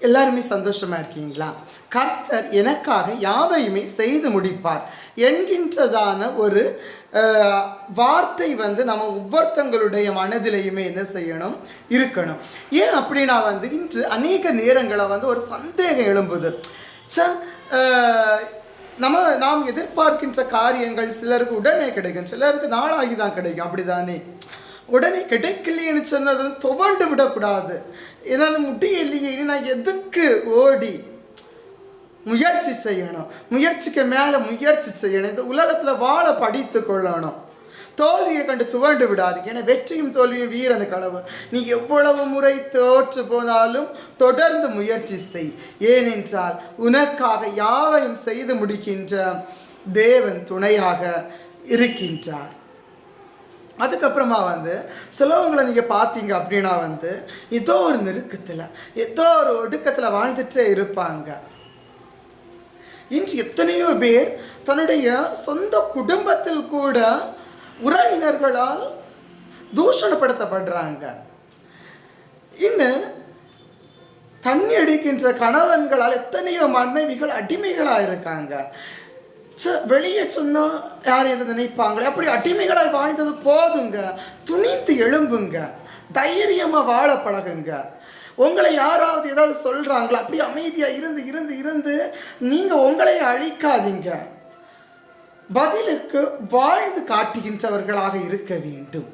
எல்லாருமே சந்தோஷமா இருக்கீங்களா? கர்த்தர் எனக்காக யாவையுமே செய்து முடிப்பார் என்கின்றதான ஒரு வார்த்தை நம்ம ஒவ்வொருத்தங்களுடைய மனதிலையுமே என்ன செய்யணும், இருக்கணும். ஏன் அப்படின்னா இன்று அநேக நேரங்களை ஒரு சந்தேகம் எழும்புது. நாம் எதிர்பார்க்கின்ற காரியங்கள் சிலருக்கு உடனே கிடைக்கும், சிலருக்கு நாளாகி தான் கிடைக்கும். அப்படிதானே? உடனே கிடைக்கலையேன்னு சொன்னது துவண்டு விடக்கூடாது. என்னால் முடியலையே, நான் எதுக்கு ஓடி முயற்சி செய்யணும், முயற்சிக்கு மேலே முயற்சி செய்யணும். இந்த உலகத்தில் வாழ படித்து கொள்ளணும். தோல்வியை கண்டு துவண்டு விடாது. ஏன்னா வெற்றியும் தோல்வியும் வீரனுக்கு அளவு. நீ எவ்வளவு முறை தோற்று போனாலும் தொடர்ந்து முயற்சி செய். ஏனென்றால் உனக்காக யாவையும் செய்து முடிக்கின்ற தேவன் துணையாக இருக்கின்றார். அதுக்கப்புறமா சிலவங்களை நீங்கள் பார்த்தீங்க அப்படின்னா ஏதோ ஒரு நெருக்கத்தில், ஏதோ ஒரு ஒடுக்கத்தில் வாழ்ந்துட்டே இருப்பாங்க. இன்று எத்தனையோ பேர் தன்னுடைய சொந்த குடும்பத்தில் கூட உறவினர்களால் தூஷணப்படுத்தப்படுறாங்க. இன்னும் தண்ணி அடிக்கின்ற கணவன்களால் எத்தனையோ மனைவிகள் அடிமைகளாக இருக்காங்க. வெளியே சொன்னா யாரும் எதை நினைப்பாங்களே, அப்படி அடிமைகளாக வாழ்ந்தது போதுங்க. துணிந்து எழும்புங்க, தைரியமா வாழ பழகுங்க. உங்களை யாராவது ஏதாவது சொல்றாங்களா, அப்படி அமைதியா இருந்து இருந்து இருந்து நீங்க உங்களை அழிக்காதீங்க. பதிலுக்கு வாழ்ந்து காட்டுகின்றவர்களாக இருக்க வேண்டும்.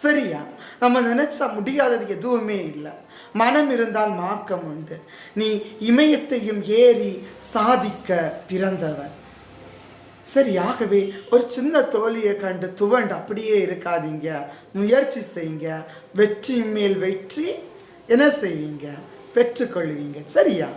சரியா? நம்ம நினைச்சா முடியாதது எதுவுமே இல்லை. மனம் இருந்தால் மார்க்கம் உண்டு. நீ இமயத்தையும் ஏறி சாதிக்க பிறந்தவன். சரியாகவே ஒரு சின்ன தோல்வியை கண்டு துவண்டு அப்படியே இருக்காதீங்க. முயற்சி செய்யுங்க. வெற்றி மேல் வெற்றி என்ன செய்வீங்க, பெற்றுக்கொள்வீங்க. சரியா?